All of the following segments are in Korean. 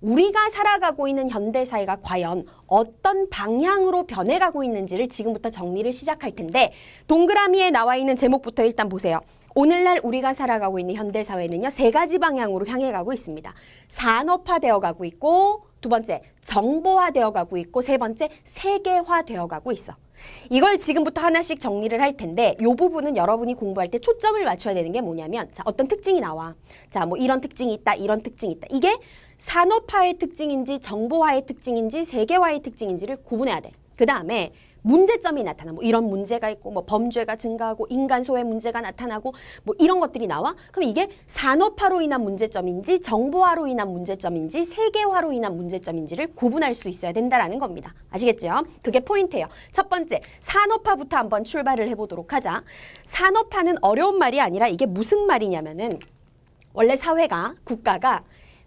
우리가 살아가고 있는 현대사회가 과연 어떤 방향으로 변해가고 있는지를 지금부터 정리를 시작할 텐데 동그라미에 나와 있는 제목부터 일단 보세요. 오늘날 우리가 살아가고 있는 현대사회는요. 세 가지 방향으로 향해 가고 있습니다. 산업화되어 가고 있고 두 번째 정보화되어 가고 있고 세 번째 세계화되어 가고 있어. 이걸 지금부터 하나씩 정리를 할 텐데 이 부분은 여러분이 공부할 때 초점을 맞춰야 되는 게 뭐냐면 자, 어떤 특징이 나와. 자, 뭐 이런 특징이 있다, 이런 특징이 있다. 이게 산업화의 특징인지 정보화의 특징인지 세계화의 특징인지를 구분해야 돼. 그 다음에 문제점이 나타나. 뭐 이런 문제가 있고 뭐 범죄가 증가하고 인간 소외 문제가 나타나고 뭐 이런 것들이 나와. 그럼 이게 산업화로 인한 문제점인지 정보화로 인한 문제점인지 세계화로 인한 문제점인지를 구분할 수 있어야 된다라는 겁니다. 아시겠죠? 그게 포인트예요. 첫 번째, 산업화부터 한번 출발을 해보도록 하자. 산업화는 어려운 말이 아니라 이게 무슨 말이냐면은 원래 사회가 국가가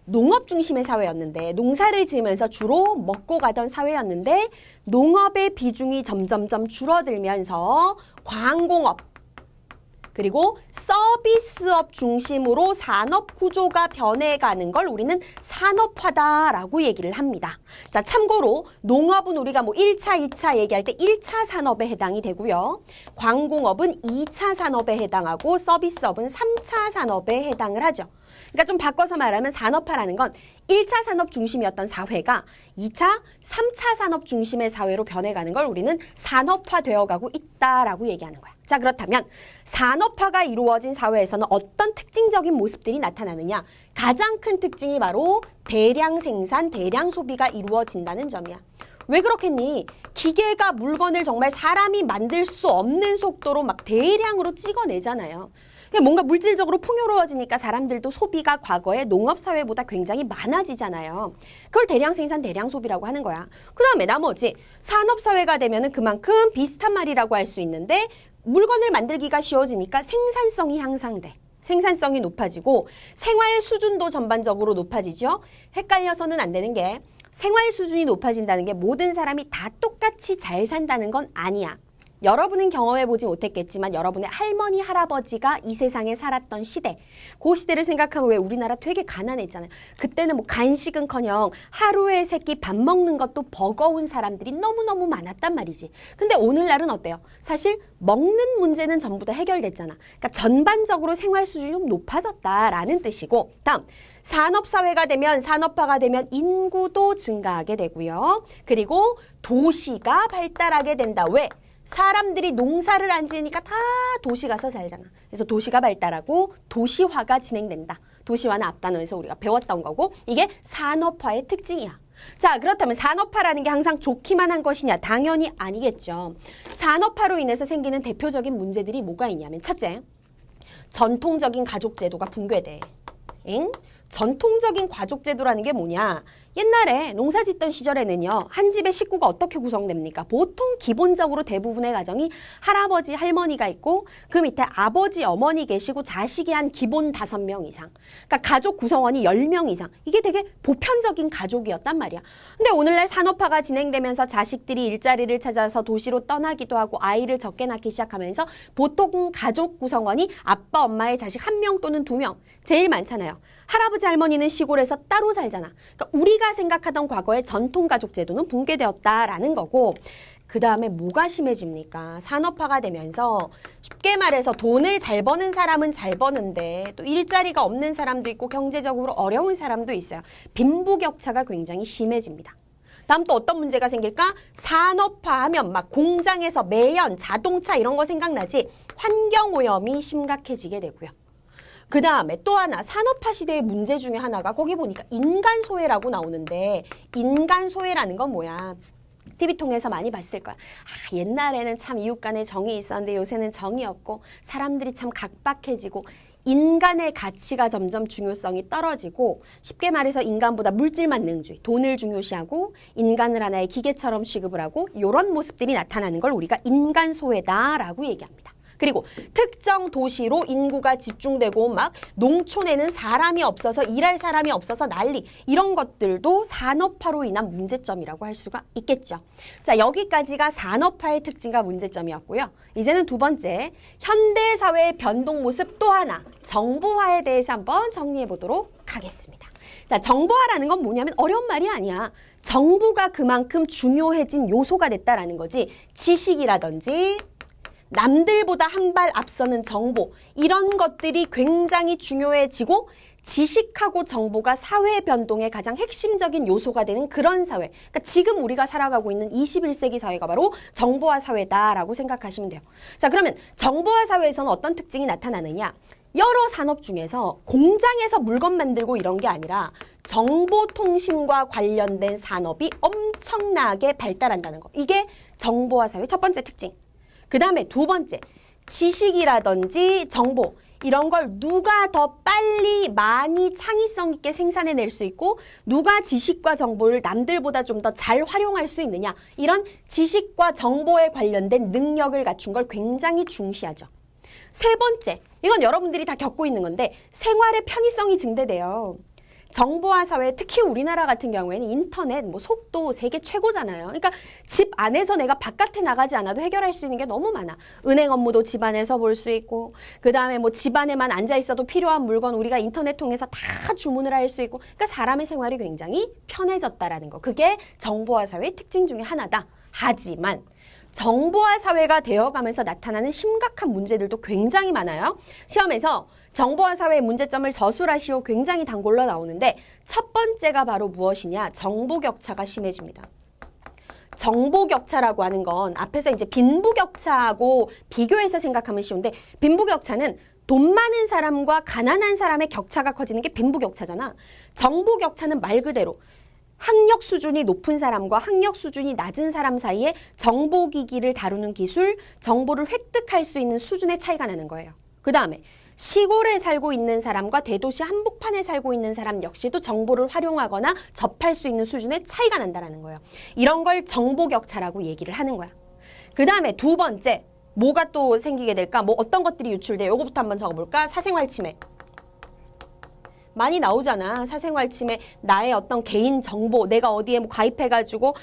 농업 중심의 사회였는데 농사를 지으면서 주로 먹고 가던 사회였는데 농업의 비중이 점점점 줄어들면서 광공업 그리고 서비스업 중심으로 산업 구조가 변해가는 걸 우리는 산업화다라고 얘기를 합니다. 자, 참고로 농업은 우리가 뭐 1차, 2차 얘기할 때 1차 산업에 해당이 되고요. 광공업은 2차 산업에 해당하고 서비스업은 3차 산업에 해당을 하죠. 그러니까 좀 바꿔서 말하면 산업화라는 건 1차 산업 중심이었던 사회가 2차, 3차 산업 중심의 사회로 변해가는 걸 우리는 산업화되어 가고 있다라고 얘기하는 거야. 자, 그렇다면 산업화가 이루어진 사회에서는 어떤 특징적인 모습들이 나타나느냐? 가장 큰 특징이 바로 대량 생산, 대량 소비가 이루어진다는 점이야. 왜 그렇겠니? 기계가 물건을 정말 사람이 만들 수 없는 속도로 막 대량으로 찍어내잖아요. 뭔가 물질적으로 풍요로워지니까 사람들도 소비가 과거의 농업사회보다 굉장히 많아지잖아요. 그걸 대량 생산, 대량 소비라고 하는 거야. 그 다음에 나머지 산업사회가 되면은 그만큼 비슷한 말이라고 할 수 있는데 물건을 만들기가 쉬워지니까 생산성이 향상돼. 생산성이 높아지고 생활 수준도 전반적으로 높아지죠. 헷갈려서는 안 되는 게 생활 수준이 높아진다는 게 모든 사람이 다 똑같이 잘 산다는 건 아니야. 여러분은 경험해보지 못했겠지만 여러분의 할머니, 할아버지가 이 세상에 살았던 시대, 그 시대를 생각하면 왜 우리나라 되게 가난했잖아요. 그때는 뭐 간식은커녕 하루에 세 끼 밥 먹는 것도 버거운 사람들이 너무너무 많았단 말이지. 근데 오늘날은 어때요? 사실 먹는 문제는 전부 다 해결됐잖아. 그러니까 전반적으로 생활 수준이 좀 높아졌다라는 뜻이고, 다음 산업사회가 되면 산업화가 되면 인구도 증가하게 되고요. 그리고 도시가 발달하게 된다. 왜? 사람들이 농사를 안 지으니까 다 도시 가서 살잖아. 그래서 도시가 발달하고 도시화가 진행된다. 도시화는 앞단어에서 우리가 배웠던 거고 이게 산업화의 특징이야. 자, 그렇다면 산업화라는 게 항상 좋기만 한 것이냐? 당연히 아니겠죠. 산업화로 인해서 생기는 대표적인 문제들이 뭐가 있냐면 첫째, 전통적인 가족제도가 붕괴돼. 응? 전통적인 가족제도라는 게 뭐냐? 옛날에 농사 짓던 시절에는요. 한 집의 식구가 어떻게 구성됩니까? 보통 기본적으로 대부분의 가정이 할아버지, 할머니가 있고 그 밑에 아버지, 어머니 계시고 자식이 한 기본 5명 이상. 그러니까 가족 구성원이 10명 이상. 이게 되게 보편적인 가족이었단 말이야. 근데 오늘날 산업화가 진행되면서 자식들이 일자리를 찾아서 도시로 떠나기도 하고 아이를 적게 낳기 시작하면서 보통 가족 구성원이 아빠, 엄마의 자식 1명 또는 2명. 제일 많잖아요. 할아버지, 할머니는 시골에서 따로 살잖아. 그러니까 우리가 생각하던 과거의 전통가족 제도는 붕괴되었다라는 거고 그 다음에 뭐가 심해집니까? 산업화가 되면서 쉽게 말해서 돈을 잘 버는 사람은 잘 버는데 또 일자리가 없는 사람도 있고 경제적으로 어려운 사람도 있어요. 빈부격차가 굉장히 심해집니다. 다음 또 어떤 문제가 생길까? 산업화하면 막 공장에서 매연, 자동차 이런 거 생각나지? 환경오염이 심각해지게 되고요. 그 다음에 또 하나 산업화 시대의 문제 중에 하나가 거기 보니까 인간소외라고 나오는데 인간소외라는 건 뭐야? TV 통해서 많이 봤을 거야. 아, 옛날에는 참 이웃 간에 정이 있었는데 요새는 정이 없고 사람들이 참 각박해지고 인간의 가치가 점점 중요성이 떨어지고 쉽게 말해서 인간보다 물질만 능주의, 돈을 중요시하고 인간을 하나의 기계처럼 취급을 하고 이런 모습들이 나타나는 걸 우리가 인간소외다라고 얘기합니다. 그리고 특정 도시로 인구가 집중되고 막 농촌에는 사람이 없어서 일할 사람이 없어서 난리 이런 것들도 산업화로 인한 문제점이라고 할 수가 있겠죠. 자, 여기까지가 산업화의 특징과 문제점이었고요. 이제는 두 번째, 현대사회의 변동 모습 또 하나 정보화에 대해서 한번 정리해 보도록 가겠습니다. 자, 정보화라는 건 뭐냐면 어려운 말이 아니야. 정보가 그만큼 중요해진 요소가 됐다라는 거지. 지식이라든지 남들보다 한 발 앞서는 정보, 이런 것들이 굉장히 중요해지고 지식하고 정보가 사회 변동의 가장 핵심적인 요소가 되는 그런 사회. 그러니까 지금 우리가 살아가고 있는 21세기 사회가 바로 정보화 사회다라고 생각하시면 돼요. 자, 그러면 정보화 사회에서는 어떤 특징이 나타나느냐? 여러 산업 중에서 공장에서 물건 만들고 이런 게 아니라 정보통신과 관련된 산업이 엄청나게 발달한다는 거. 이게 정보화 사회의 첫 번째 특징. 그 다음에 두 번째, 지식이라든지 정보, 이런 걸 누가 더 빨리 많이 창의성 있게 생산해낼 수 있고 누가 지식과 정보를 남들보다 좀 더 잘 활용할 수 있느냐, 이런 지식과 정보에 관련된 능력을 갖춘 걸 굉장히 중시하죠. 세 번째, 이건 여러분들이 다 겪고 있는 건데 생활의 편의성이 증대돼요. 정보화 사회, 특히 우리나라 같은 경우에는 인터넷 속도 세계 최고잖아요. 그러니까 집 안에서 내가 바깥에 나가지 않아도 해결할 수 있는 게 너무 많아. 은행 업무도 집 안에서 볼 수 있고, 그 다음에 집 안에만 앉아 있어도 필요한 물건 우리가 인터넷 통해서 다 주문을 할 수 있고, 그러니까 사람의 생활이 굉장히 편해졌다라는 거. 그게 정보화 사회의 특징 중에 하나다. 하지만 정보화 사회가 되어가면서 나타나는 심각한 문제들도 굉장히 많아요. 시험에서 정보화 사회의 문제점을 서술하시오 굉장히 단골로 나오는데 첫 번째가 바로 무엇이냐? 정보격차가 심해집니다. 정보격차라고 하는 건 앞에서 이제 빈부격차하고 비교해서 생각하면 쉬운데, 빈부격차는 돈 많은 사람과 가난한 사람의 격차가 커지는 게 빈부격차잖아. 정보격차는 말 그대로 학력 수준이 높은 사람과 학력 수준이 낮은 사람 사이에 정보기기를 다루는 기술, 정보를 획득할 수 있는 수준의 차이가 나는 거예요. 그 다음에 시골에 살고 있는 사람과 대도시 한복판에 살고 있는 사람 역시도 정보를 활용하거나 접할 수 있는 수준의 차이가 난다는 거예요. 이런 걸 정보격차라고 얘기를 하는 거야. 그 다음에 두 번째, 뭐가 또 생기게 될까? 어떤 것들이 유출돼요? 요거부터 한번 적어볼까? 사생활 침해. 많이 나오잖아. 사생활 침해, 나의 어떤 개인 정보, 내가 어디에 가입해가지고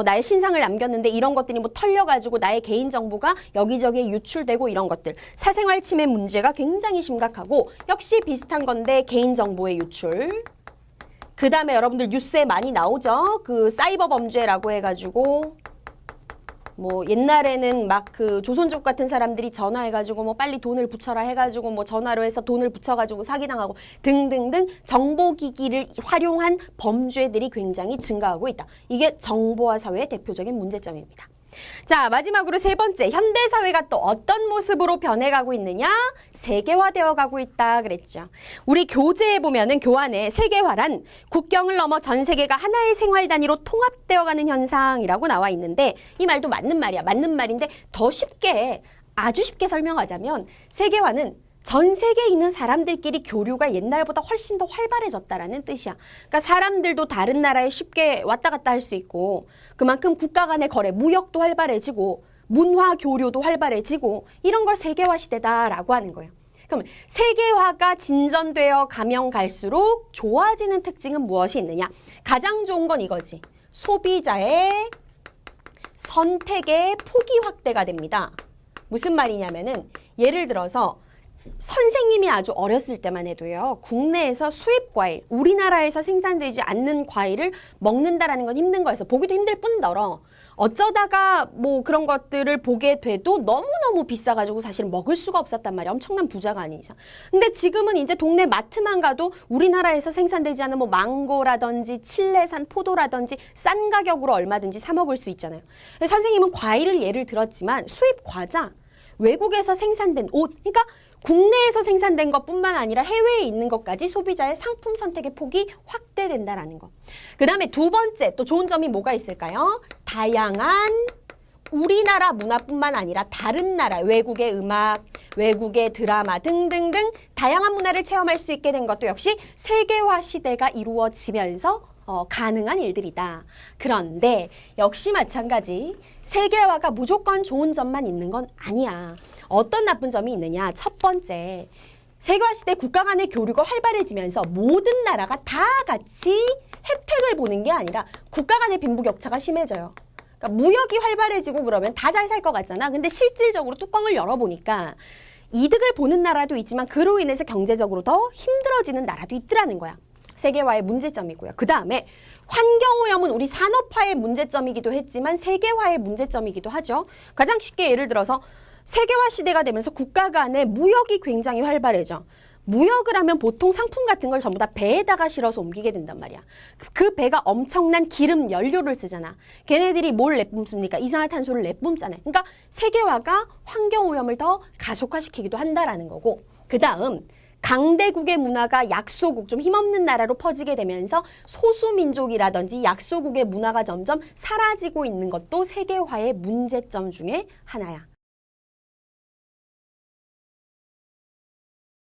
나의 신상을 남겼는데 이런 것들이 털려가지고 나의 개인 정보가 여기저기에 유출되고 이런 것들. 사생활 침해 문제가 굉장히 심각하고, 역시 비슷한 건데 개인 정보의 유출. 그 다음에 여러분들 뉴스에 많이 나오죠. 그 사이버 범죄라고 해가지고 옛날에는 막 그 조선족 같은 사람들이 전화해가지고 빨리 돈을 붙여라 해가지고 전화로 해서 돈을 붙여가지고 사기당하고 등등등 정보기기를 활용한 범죄들이 굉장히 증가하고 있다. 이게 정보화 사회의 대표적인 문제점입니다. 자, 마지막으로 세 번째, 현대사회가 또 어떤 모습으로 변해가고 있느냐? 세계화되어 가고 있다 그랬죠. 우리 교재에 보면은 교환에 세계화란 국경을 넘어 전 세계가 하나의 생활 단위로 통합되어가는 현상이라고 나와 있는데, 이 말도 맞는 말이야. 맞는 말인데 더 쉽게, 아주 쉽게 설명하자면 세계화는 전 세계에 있는 사람들끼리 교류가 옛날보다 훨씬 더 활발해졌다라는 뜻이야. 그러니까 사람들도 다른 나라에 쉽게 왔다 갔다 할 수 있고, 그만큼 국가 간의 거래, 무역도 활발해지고, 문화 교류도 활발해지고, 이런 걸 세계화 시대다라고 하는 거예요. 그럼 세계화가 진전되어 가면 갈수록 좋아지는 특징은 무엇이 있느냐? 가장 좋은 건 이거지. 소비자의 선택의 폭이 확대가 됩니다. 무슨 말이냐면은, 예를 들어서 선생님이 아주 어렸을 때만 해도요, 국내에서 수입 과일, 우리나라에서 생산되지 않는 과일을 먹는다라는 건 힘든 거여서 보기도 힘들 뿐더러 어쩌다가 그런 것들을 보게 돼도 너무너무 비싸가지고 사실 먹을 수가 없었단 말이야. 엄청난 부자가 아닌 이상. 근데 지금은 이제 동네 마트만 가도 우리나라에서 생산되지 않은 망고라든지 칠레산 포도라든지 싼 가격으로 얼마든지 사 먹을 수 있잖아요. 선생님은 과일을 예를 들었지만 수입 과자, 외국에서 생산된 옷, 그러니까 국내에서 생산된 것뿐만 아니라 해외에 있는 것까지 소비자의 상품 선택의 폭이 확대된다라는 거. 그 다음에 두 번째 또 좋은 점이 뭐가 있을까요? 다양한 우리나라 문화뿐만 아니라 다른 나라, 외국의 음악, 외국의 드라마 등등등 다양한 문화를 체험할 수 있게 된 것도 역시 세계화 시대가 이루어지면서 가능한 일들이다. 그런데 역시 마찬가지, 세계화가 무조건 좋은 점만 있는 건 아니야. 어떤 나쁜 점이 있느냐? 첫 번째, 세계화 시대 국가 간의 교류가 활발해지면서 모든 나라가 다 같이 혜택을 보는 게 아니라 국가 간의 빈부격차가 심해져요. 그러니까 무역이 활발해지고 그러면 다 잘 살 것 같잖아. 근데 실질적으로 뚜껑을 열어보니까 이득을 보는 나라도 있지만 그로 인해서 경제적으로 더 힘들어지는 나라도 있더라는 거야. 세계화의 문제점이고요. 그 다음에 환경오염은 우리 산업화의 문제점이기도 했지만 세계화의 문제점이기도 하죠. 가장 쉽게 예를 들어서 세계화 시대가 되면서 국가 간의 무역이 굉장히 활발해져. 무역을 하면 보통 상품 같은 걸 전부 다 배에다가 실어서 옮기게 된단 말이야. 그 배가 엄청난 기름 연료를 쓰잖아. 걔네들이 뭘 내뿜습니까? 이산화탄소를 내뿜잖아요. 그러니까 세계화가 환경오염을 더 가속화시키기도 한다라는 거고. 그 다음 강대국의 문화가 약소국, 좀 힘없는 나라로 퍼지게 되면서 소수민족이라든지 약소국의 문화가 점점 사라지고 있는 것도 세계화의 문제점 중에 하나야.